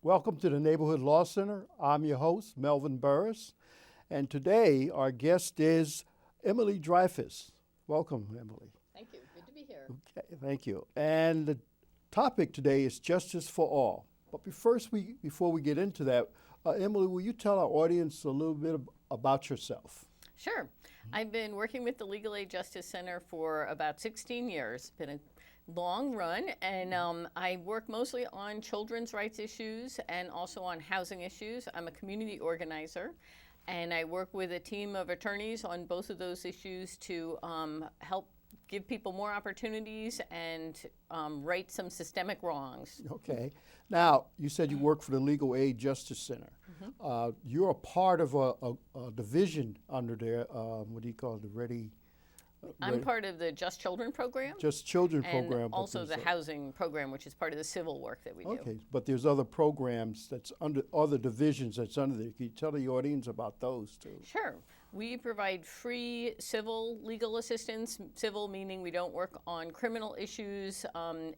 Welcome to the Neighborhood Law Center. I'm your host, Melvin Burris, and today our guest is Emily Dreyfus. Welcome, Emily. Thank you. Good to be here. Okay, thank you. And the topic today is justice for all. But before we get into that, Emily, will you tell our audience a little bit about yourself? Sure. I've been working with the Legal Aid Justice Center for about 16 years. Been a long run, and I work mostly on children's rights issues and also on housing issues. I'm a community organizer, and I work with a team of attorneys on both of those issues to help give people more opportunities and right some systemic wrongs. Okay. Now, you said you work for the Legal Aid Justice Center. You're a part of a division under there. What do you call it? The Ready? I'm part of the Just Children program. Just Children and program. also the housing program, which is part of the civil work that we do. Okay, but there's other programs that's under, other divisions that's under there. Can you tell the audience about those too? Sure. We provide free civil legal assistance, civil meaning we don't work on criminal issues,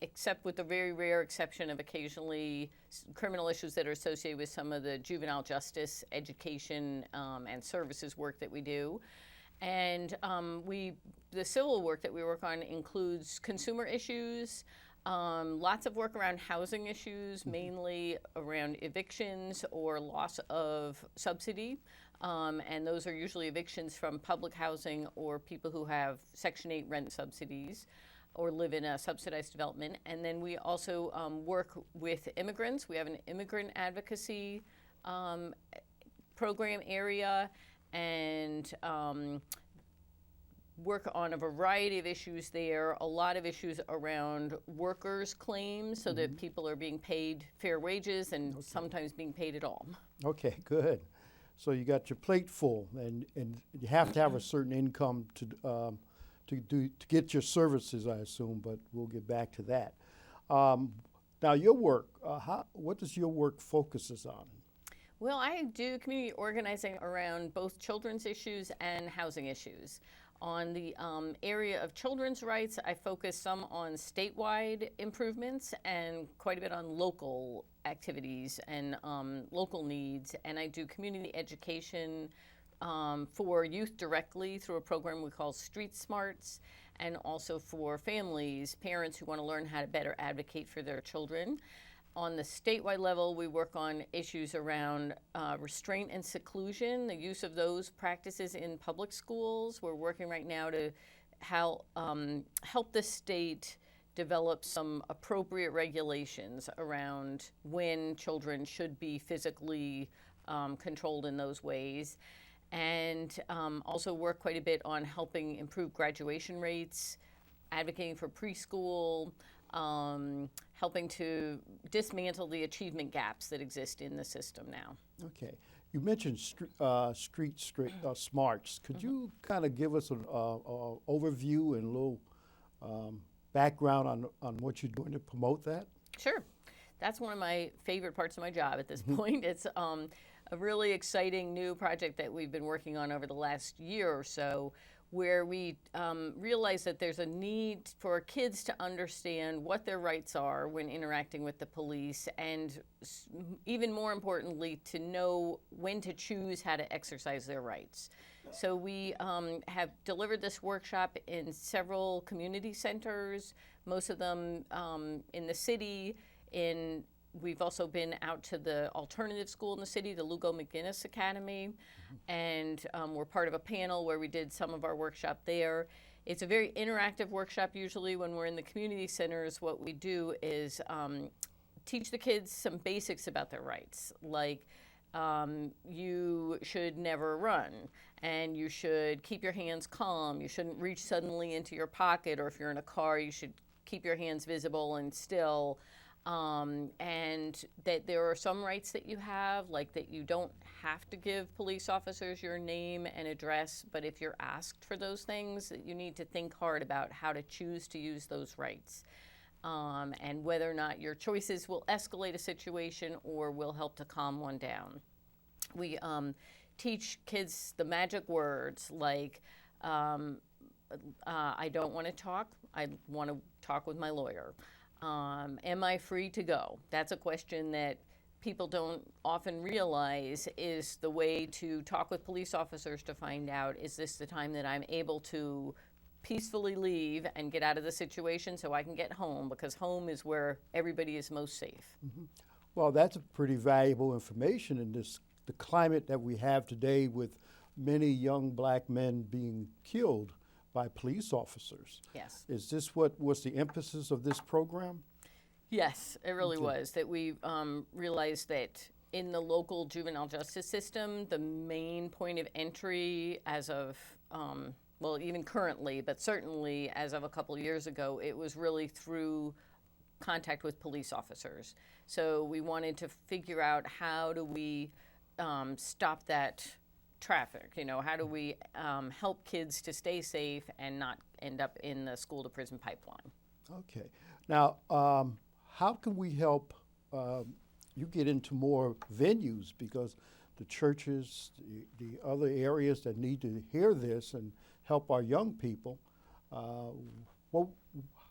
except with the very rare exception of occasionally criminal issues that are associated with some of the juvenile justice, education, and services work that we do. And the civil work that we work on includes consumer issues, lots of work around housing issues, mainly around evictions or loss of subsidy. And those are usually evictions from public housing or people who have Section 8 rent subsidies or live in a subsidized development. And then we also work with immigrants. We have an immigrant advocacy program area, and work on a variety of issues there, a lot of issues around workers' claims so that people are being paid fair wages and sometimes being paid at all. Okay, good. So you got your plate full, and you have to have a certain income to get your services, I assume, but we'll get back to that. Now your work, what does your work focuses on? Well, I do community organizing around both children's issues and housing issues. On the area of children's rights, I focus some on statewide improvements and quite a bit on local activities and local needs. And I do community education for youth directly through a program we call Street Smarts, and also for families, parents who want to learn how to better advocate for their children. On the statewide level, we work on issues around restraint and seclusion, the use of those practices in public schools. We're working right now to help the state develop some appropriate regulations around when children should be physically controlled in those ways. And also work quite a bit on helping improve graduation rates, advocating for preschool, helping to dismantle the achievement gaps that exist in the system now. Okay. You mentioned street smarts. Could you kind of give us an overview and a little background on what you're doing to promote that? Sure. That's one of my favorite parts of my job at this point. It's a really exciting new project that we've been working on over the last year or so, where we realize that there's a need for kids to understand what their rights are when interacting with the police, and even more importantly, to know when to choose how to exercise their rights. So we have delivered this workshop in several community centers, most of them in the city. We've also been out to the alternative school in the city, the Lugo McGinnis Academy, and we're part of a panel where we did some of our workshop there. It's a very interactive workshop. Usually when we're in the community centers, what we do is teach the kids some basics about their rights, like you should never run, and you should keep your hands calm. You shouldn't reach suddenly into your pocket, or if you're in a car, you should keep your hands visible and still. And that there are some rights that you have, like that you don't have to give police officers your name and address, but if you're asked for those things, that you need to think hard about how to choose to use those rights, and whether or not your choices will escalate a situation or will help to calm one down. We teach kids the magic words like, I don't want to talk, I want to talk with my lawyer. Am I free to go? That's a question that people don't often realize is the way to talk with police officers to find out, is this the time that I'm able to peacefully leave and get out of the situation so I can get home, because home is where everybody is most safe. Well, that's a pretty valuable information in the climate that we have today, with many young black men being killed by police officers. Yes. Is this what was the emphasis of this program? Yes, it really was. That we realized that in the local juvenile justice system, the main point of entry as of, well, even currently, but certainly as of a couple of years ago, it was really through contact with police officers. So we wanted to figure out, how do we stop that traffic? You know, how do we help kids to stay safe and not end up in the school to prison pipeline? Okay. Now, how can we help you get into more venues, because the churches, the other areas that need to hear this and help our young people,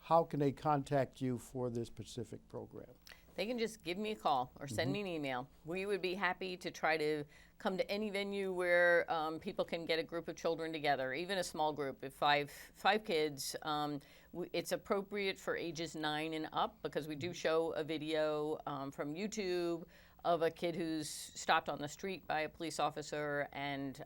how can they contact you for this specific program? They can just give me a call or send me an email. We would be happy to try to come to any venue where people can get a group of children together, even a small group. If five kids, it's appropriate for ages 9 and up, because we do show a video from YouTube of a kid who's stopped on the street by a police officer, and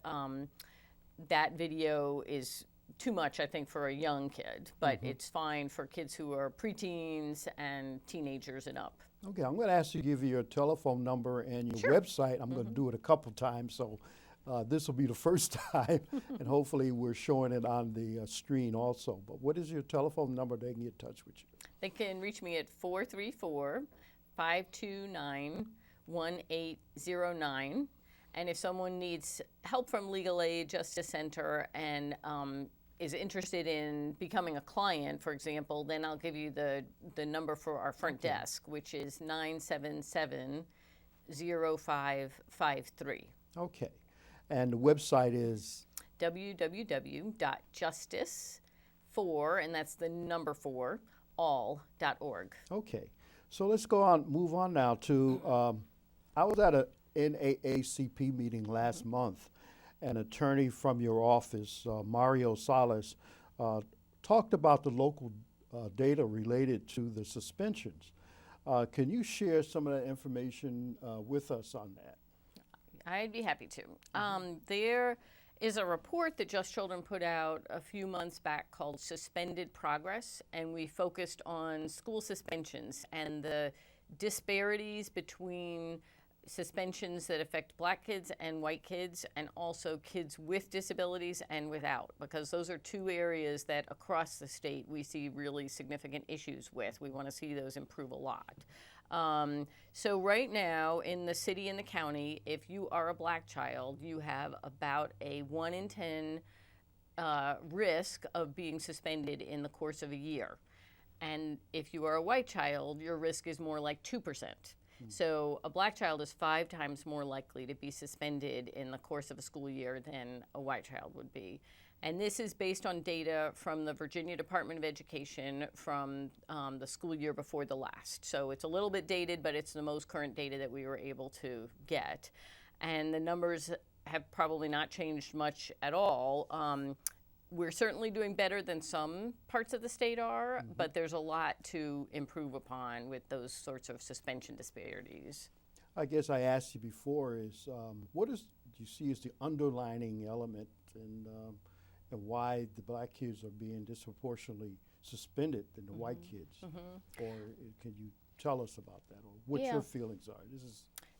that video is too much, I think, for a young kid, but it's fine for kids who are preteens and teenagers and up. Okay, I'm going to ask you to give you your telephone number and your website. I'm going to do it a couple times, so this will be the first time, and hopefully we're showing it on the screen also. But what is your telephone number? They can get in touch with you. They can reach me at 434-529-1809. And if someone needs help from Legal Aid Justice Center and is interested in becoming a client, for example, then I'll give you the number for our front desk, which is 977-0553. Okay. And the website is? www.justice4, and that's the number 4, all.org. Okay. So let's move on now to, I was at a NAACP meeting last month. An attorney from your office, Mario Salas, talked about the local data related to the suspensions. Can you share some of that information with us on that? I'd be happy to. There is a report that Just Children put out a few months back called Suspended Progress, and we focused on school suspensions and the disparities between suspensions that affect black kids and white kids, and also kids with disabilities and without, because those are two areas that across the state we see really significant issues with. We want to see those improve a lot. So right now in the city and the county, if you are a black child, you have about a 1 in 10 risk of being suspended in the course of a year. And if you are a white child, your risk is more like 2%. So a black child is 5 times more likely to be suspended in the course of a school year than a white child would be. And this is based on data from the Virginia Department of Education from the school year before the last. So it's a little bit dated, but it's the most current data that we were able to get. And the numbers have probably not changed much at all. We're certainly doing better than some parts of the state are, but there's a lot to improve upon with those sorts of suspension disparities. I guess I asked you before is, what do you see as the underlining element and why the black kids are being disproportionately suspended than the white kids? Or can you tell us about that, or what your feelings are?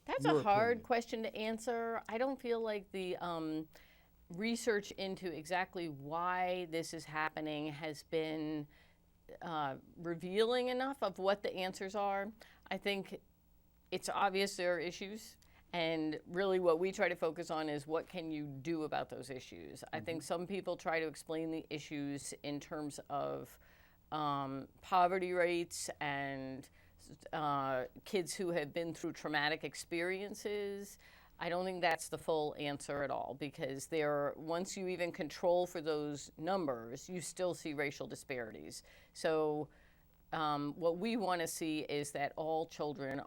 That's a hard question to answer. I don't feel like the research into exactly why this is happening has been revealing enough of what the answers are. I think it's obvious there are issues, and really what we try to focus on is what can you do about those issues. I think some people try to explain the issues in terms of poverty rates and kids who have been through traumatic experiences. I don't think that's the full answer at all, because once you even control for those numbers, you still see racial disparities. So what we want to see is that all children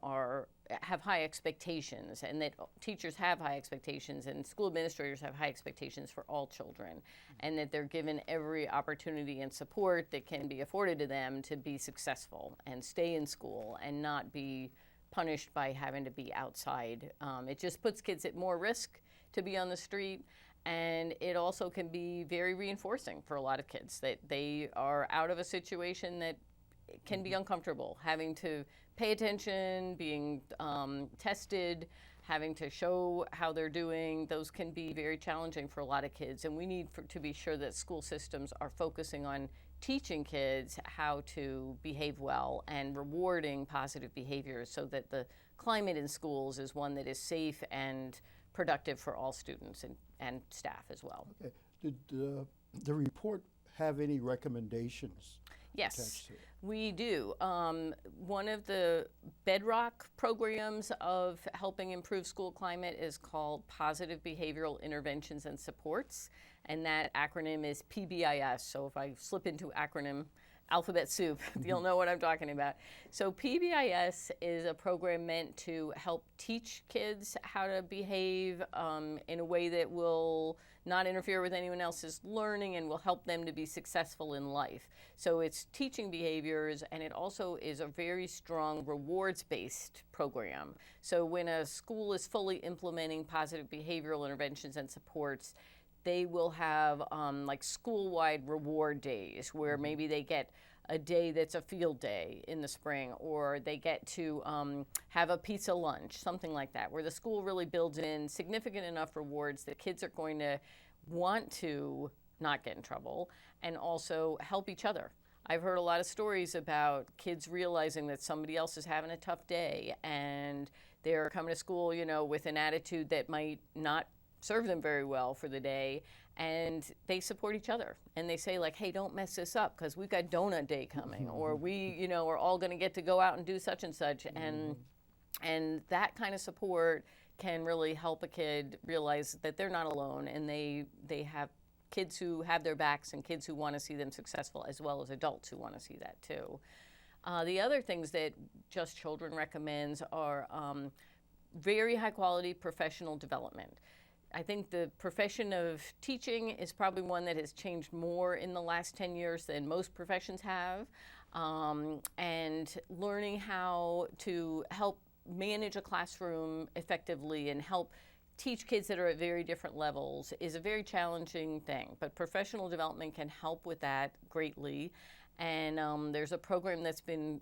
have high expectations, and that teachers have high expectations, and school administrators have high expectations for all children, and that they're given every opportunity and support that can be afforded to them to be successful and stay in school and not be punished by having to be outside. It just puts kids at more risk to be on the street, and it also can be very reinforcing for a lot of kids that they are out of a situation that can be uncomfortable, having to pay attention, being tested, having to show how they're doing. Those can be very challenging for a lot of kids, and we need to be sure that school systems are focusing on teaching kids how to behave well and rewarding positive behaviors so that the climate in schools is one that is safe and productive for all students and staff as well. Okay. Did the report have any recommendations? Yes, we do. One of the bedrock programs of helping improve school climate is called Positive Behavioral Interventions and Supports, and that acronym is PBIS. So if I slip into acronym alphabet soup, you'll know what I'm talking about. So PBIS is a program meant to help teach kids how to behave in a way that will not interfere with anyone else's learning and will help them to be successful in life. So it's teaching behaviors, and it also is a very strong rewards-based program. So when a school is fully implementing positive behavioral interventions and supports, they will have like school-wide reward days where maybe they get a day that's a field day in the spring, or they get to have a pizza lunch, something like that, where the school really builds in significant enough rewards that kids are going to want to not get in trouble and also help each other. I've heard a lot of stories about kids realizing that somebody else is having a tough day and they're coming to school, you know, with an attitude that might not serve them very well for the day, and they support each other and they say like, hey, don't mess this up because we've got donut day coming, or we, you know, are all going to get to go out and do such and such, and that kind of support can really help a kid realize that they're not alone, and they have kids who have their backs and kids who want to see them successful, as well as adults who want to see that too. The other things that Just Children recommends are very high quality professional development. I think the profession of teaching is probably one that has changed more in the last 10 years than most professions have. And learning how to help manage a classroom effectively and help teach kids that are at very different levels is a very challenging thing. But professional development can help with that greatly. And there's a program that's been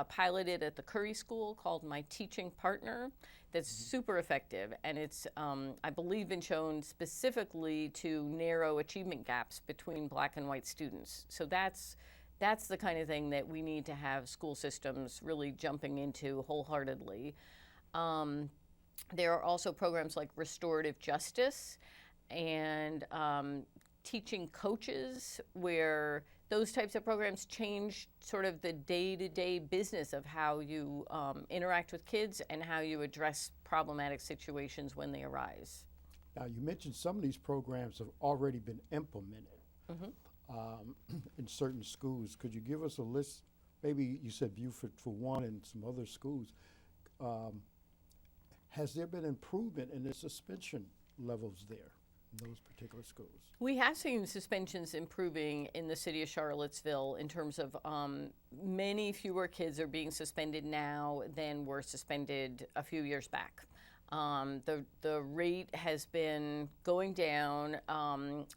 piloted at the Curry School called My Teaching Partner that's super effective, and it's I believe been shown specifically to narrow achievement gaps between black and white students. So that's the kind of thing that we need to have school systems really jumping into wholeheartedly. There are also programs like restorative justice and teaching coaches, where those types of programs change sort of the day-to-day business of how you interact with kids and how you address problematic situations when they arise. Now, you mentioned some of these programs have already been implemented in certain schools. Could you give us a list? Maybe you said Beaufort for one and some other schools. Has there been improvement in the suspension levels there in those particular schools? We have seen suspensions improving in the city of Charlottesville in terms of many fewer kids are being suspended now than were suspended a few years back. The rate has been going down,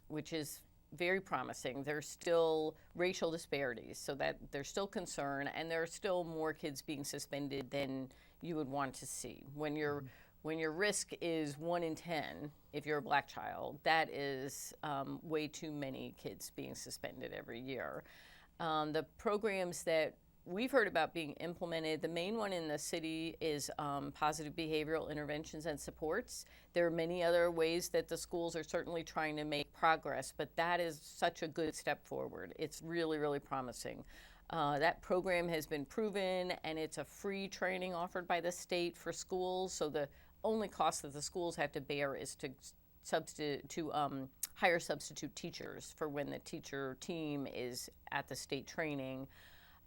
which is very promising. There's still racial disparities, so that there's still concern, and there are still more kids being suspended than you would want to see. When your risk is 1 in 10, if you're a black child, that is way too many kids being suspended every year. The programs that we've heard about being implemented, the main one in the city is positive behavioral interventions and supports. There are many other ways that the schools are certainly trying to make progress, but that is such a good step forward. It's really, really promising. That program has been proven, and it's a free training offered by the state for schools, so the only cost that the schools have to bear is to hire substitute teachers for when the teacher team is at the state training.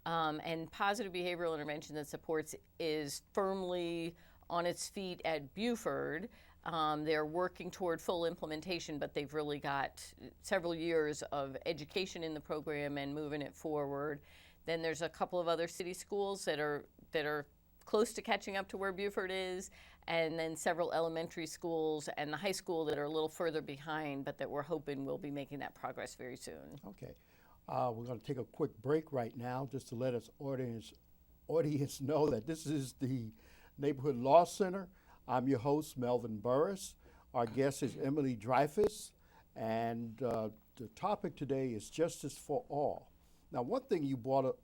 And positive behavioral intervention and supports is firmly on its feet at Buford. They're working toward full implementation, but they've really got several years of education in the program and moving it forward. Then there's a couple of other city schools that are close to catching up to where Buford is, and then several elementary schools and the high school that are a little further behind, but that we're hoping will be making that progress very soon. Okay. We're going to take a quick break right now just to let us audience know that this is the Neighborhood Law Center. I'm your host, Melvin Burris. Our guest is Emily Dreyfus, and the topic today is justice for all. Now, one thing you brought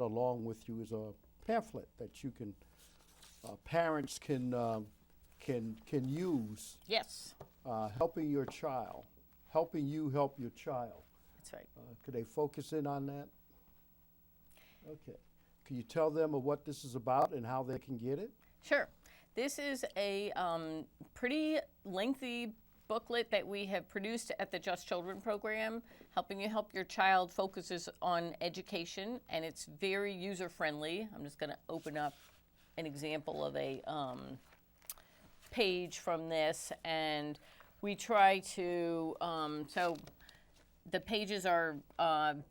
along with you is a pamphlet that you can parents can use, Yes, helping your child, helping you help your child. that's right. Could they focus in on that? Okay. Can you tell them of what this is about and how they can get it? Sure. This is a pretty lengthy booklet that we have produced at the Just Children program. Helping you help your child focuses on education, and it's very user-friendly. I'm just going to open up an example of a page from this, and we try to, so the pages are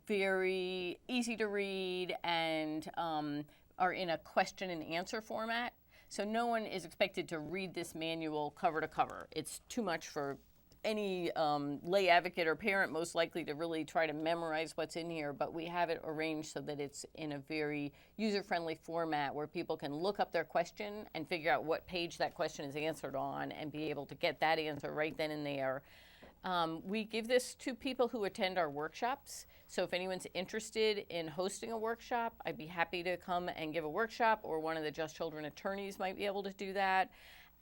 very easy to read and are in a question and answer format. So no one is expected to read this manual cover to cover. It's too much for any lay advocate or parent most likely to really try to memorize what's in here, but we have it arranged so that it's in a very user-friendly format where people can look up their question and figure out what page that question is answered on and be able to get that answer right then and there. We give this to people who attend our workshops. So if anyone's interested in hosting a workshop, I'd be happy to come and give a workshop, or one of the Just Children attorneys might be able to do that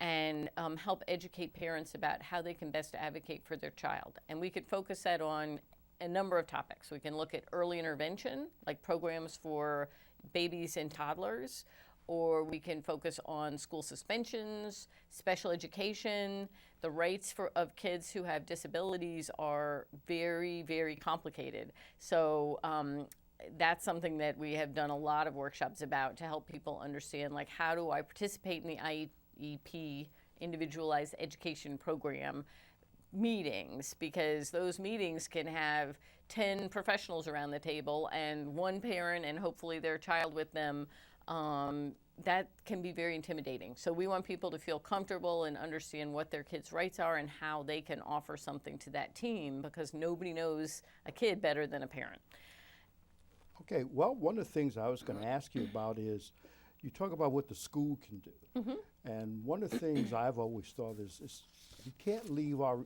and help educate parents about how they can best advocate for their child. And we could focus that on a number of topics. We can look at early intervention, like programs for babies and toddlers, or we can focus on school suspensions, special education. The rights of kids who have disabilities are very, very complicated. So that's something that we have done a lot of workshops about to help people understand, like, how do I participate in the IEP, Individualized Education Program, meetings, because those meetings can have 10 professionals around the table and one parent and hopefully their child with them. That can be very intimidating. So we want people to feel comfortable and understand what their kids' rights are and how they can offer something to that team, because nobody knows a kid better than a parent. Okay, well, one of the things I was going to ask you about is you talk about what the school can do. Mm-hmm. And one of the things I've always thought is we can't leave our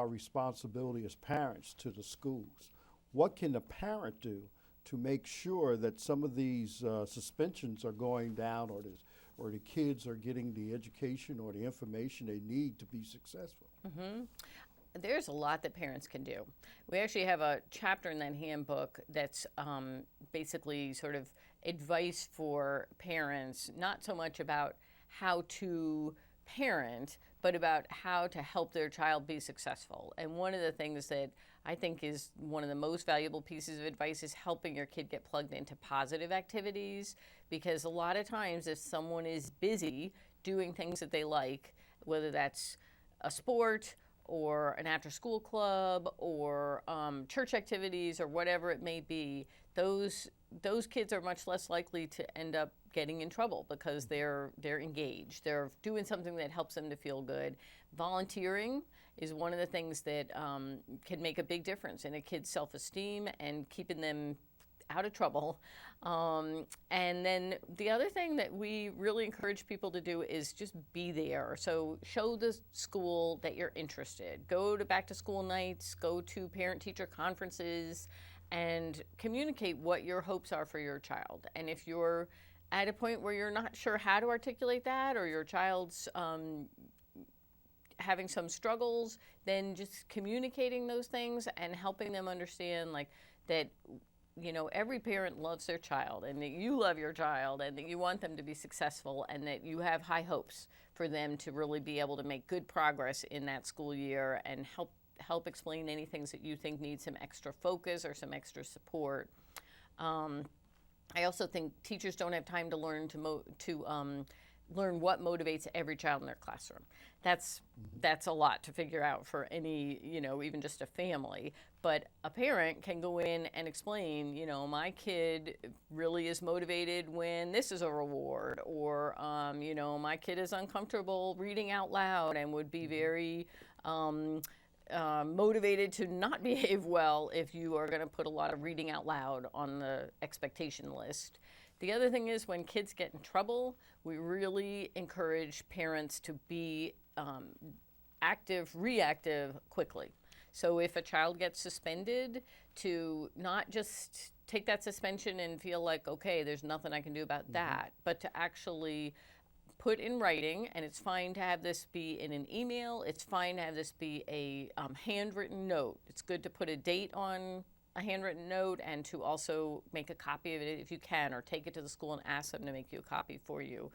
responsibility as parents to the schools. What can the parent do to make sure that some of these suspensions are going down, or the kids are getting the education or the information they need to be successful? Mm-hmm. There's a lot that parents can do. We actually have a chapter in that handbook that's basically sort of advice for parents, not so much about how to parent, but about how to help their child be successful. And one of the things that I think is one of the most valuable pieces of advice is helping your kid get plugged into positive activities, because a lot of times if someone is busy doing things that they like, whether that's a sport or an after-school club or church activities or whatever it may be, those kids are much less likely to end up getting in trouble because they're engaged. They're doing something that helps them to feel good. Volunteering is one of the things that can make a big difference in a kid's self-esteem and keeping them out of trouble. And then the other thing that we really encourage people to do is just be there. So show the school that you're interested. Go to back to school nights, go to parent-teacher conferences, and communicate what your hopes are for your child. And if you're at a point where you're not sure how to articulate that, or your child's having some struggles, then just communicating those things and helping them understand, like, that, you know, every parent loves their child, and that you love your child, and that you want them to be successful, and that you have high hopes for them to really be able to make good progress in that school year, and help explain any things that you think need some extra focus or some extra support. I also think teachers don't have time to learn learn what motivates every child in their classroom. That's a lot to figure out for any, even just a family. But a parent can go in and explain, my kid really is motivated when this is a reward, or my kid is uncomfortable reading out loud and would be very motivated to not behave well if you are going to put a lot of reading out loud on the expectation list. The other thing is when kids get in trouble, we really encourage parents to be active, reactive quickly. So if a child gets suspended, to not just take that suspension and feel like, okay, there's nothing I can do about that, but to actually put in writing, and it's fine to have this be in an email, it's fine to have this be a handwritten note. It's good to put a date on a handwritten note and to also make a copy of it if you can, or take it to the school and ask them to make you a copy for you.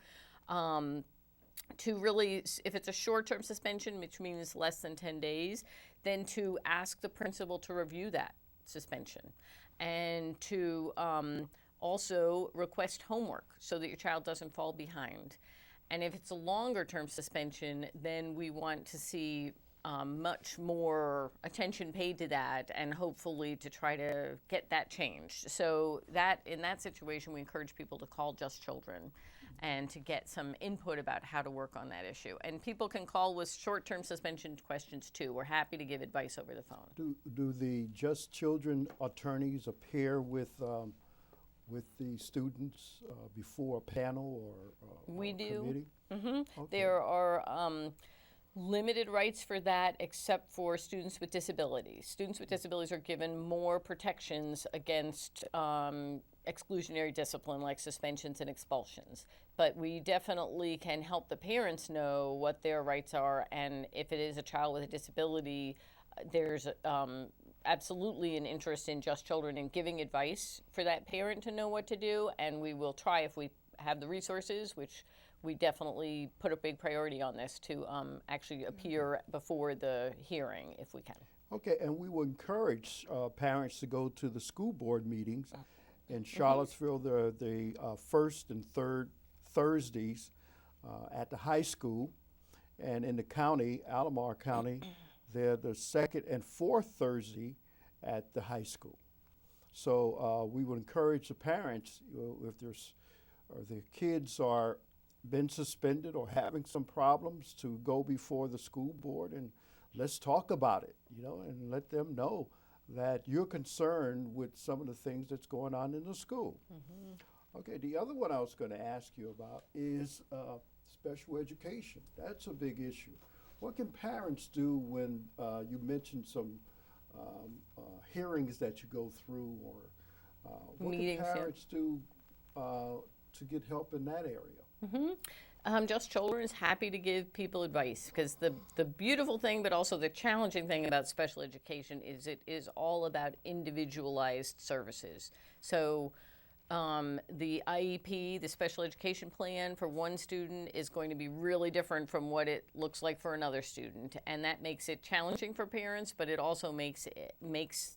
To really, if it's a short-term suspension, which means less than 10 days, then to ask the principal to review that suspension, and to also request homework so that your child doesn't fall behind. And if it's a longer-term suspension, then we want to see much more attention paid to that, and hopefully to try to get that changed. So that in that situation, we encourage people to call Just Children and to get some input about how to work on that issue. And people can call with short-term suspension questions too. We're happy to give advice over the phone. Do the Just Children attorneys appear with the students before a panel or We do. committee? Okay. There are limited rights for that, except for students with disabilities. Students with disabilities are given more protections against exclusionary discipline, like suspensions and expulsions. But we definitely can help the parents know what their rights are, and if it is a child with a disability, there's absolutely an interest in Just Children in giving advice for that parent to know what to do, and we will try, if we have the resources, which we definitely put a big priority on this, to actually appear before the hearing if we can. Okay, and we will encourage parents to go to the school board meetings. In Charlottesville, the first and third Thursdays at the high school, and in the county, Albemarle County, they're the second and fourth Thursday at the high school. So we would encourage the parents, if their kids are been suspended or having some problems, to go before the school board and let's talk about it, and let them know that you're concerned with some of the things that's going on in the school. Okay, the other one I was going to ask you about is special education. That's a big issue. What can parents do when you mentioned some hearings that you go through, or what Meetings, can parents do to get help in that area? Just Children is happy to give people advice, because the beautiful thing, but also the challenging thing about special education is it is all about individualized services. So the IEP, the special education plan for one student, is going to be really different from what it looks like for another student, and that makes it challenging for parents, but it also makes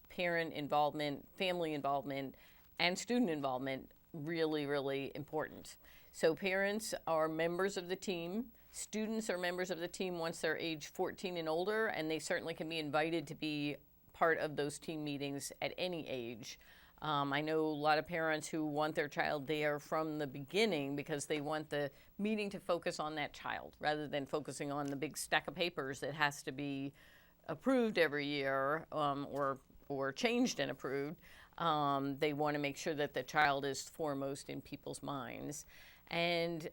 parent involvement, family involvement, and student involvement really, really important. So parents are members of the team. Students are members of the team once they're age 14 and older, and they certainly can be invited to be part of those team meetings at any age. I know a lot of parents who want their child there from the beginning because they want the meeting to focus on that child rather than focusing on the big stack of papers that has to be approved every year, or changed and approved. They want to make sure that the child is foremost in people's minds. And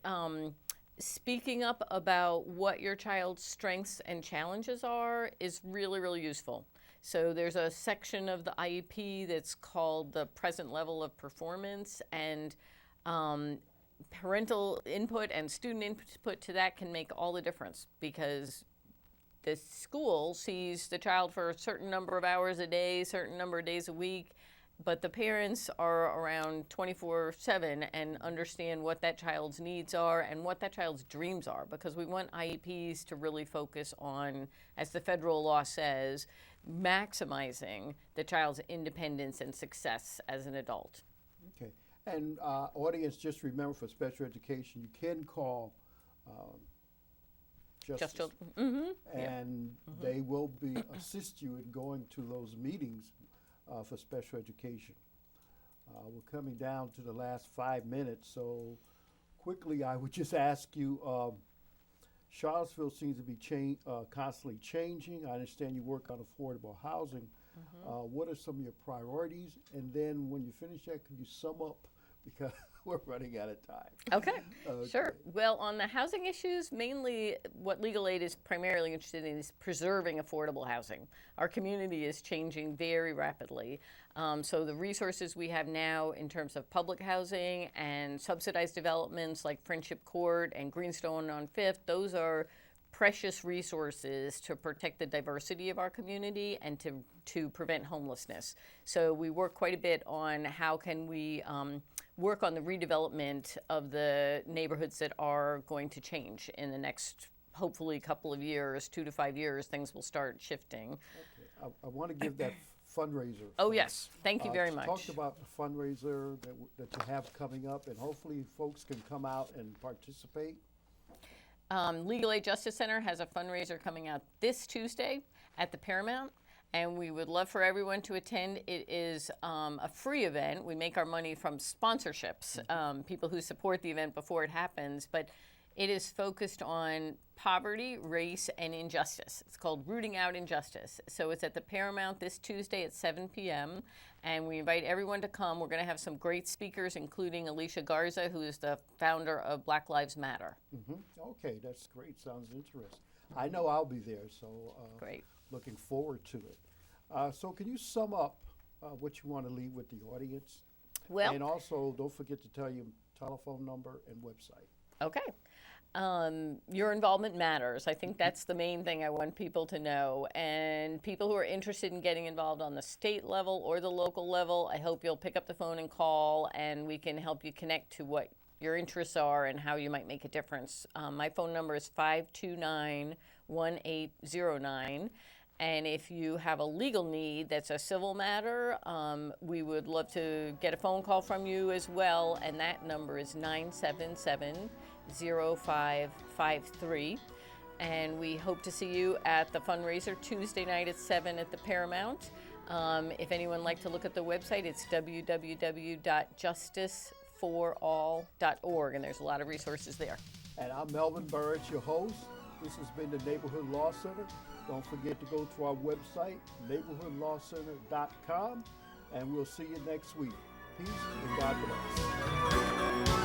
speaking up about what your child's strengths and challenges are is really, really useful. So there's a section of the IEP that's called the present level of performance, and parental input and student input to that can make all the difference, because the school sees the child for a certain number of hours a day, certain number of days a week, but the parents are around 24/7 and understand what that child's needs are and what that child's dreams are, because we want IEPs to really focus on, as the federal law says, maximizing the child's independence and success as an adult. Okay. And audience, just remember for special education, you can call Just Justice, children. and they will assist you in going to those meetings for special education. We're coming down to the last 5 minutes, so quickly I would just ask you, Charlottesville seems to be constantly changing. I understand you work on affordable housing. What are some of your priorities? And then when you finish that, could you sum up, because we're running out of time. Okay, sure. Well, on the housing issues, mainly what Legal Aid is primarily interested in is preserving affordable housing. Our community is changing very rapidly. So the resources we have now in terms of public housing and subsidized developments like Friendship Court and Greenstone on Fifth, those are precious resources to protect the diversity of our community and to prevent homelessness. So we work quite a bit on how can we work on the redevelopment of the neighborhoods that are going to change in the next, hopefully, couple of years, 2 to 5 years, things will start shifting. Okay. I want to give that fundraiser. Oh, yes. Thank you very much. Talk about the fundraiser that you have coming up, and hopefully folks can come out and participate. Legal Aid Justice Center has a fundraiser coming out this Tuesday at the Paramount, and we would love for everyone to attend. It is a free event. We make our money from sponsorships, people who support the event before it happens, but it is focused on poverty, race, and injustice. It's called Rooting Out Injustice. So it's at the Paramount this Tuesday at 7 p.m., and we invite everyone to come. We're going to have some great speakers, including Alicia Garza, who is the founder of Black Lives Matter. Okay, that's great. Sounds interesting. I know I'll be there, so Great. looking forward to it. So can you sum up what you want to leave with the audience? Well, And also, don't forget to tell your telephone number and website. okay. Your involvement matters. I think that's the main thing I want people to know. And people who are interested in getting involved on the state level or the local level, I hope you'll pick up the phone and call, and we can help you connect to what your interests are and how you might make a difference. My phone number is 529-1809. And if you have a legal need that's a civil matter, we would love to get a phone call from you as well. And that number is 977-0553. And we hope to see you at the fundraiser Tuesday night at 7 at the Paramount. If anyone would like to look at the website, it's www.justiceforall.org. And there's a lot of resources there. And I'm Melvin Burridge, your host. This has been the Neighborhood Law Center. Don't forget to go to our website, neighborhoodlawcenter.com, and we'll see you next week. Peace and God bless.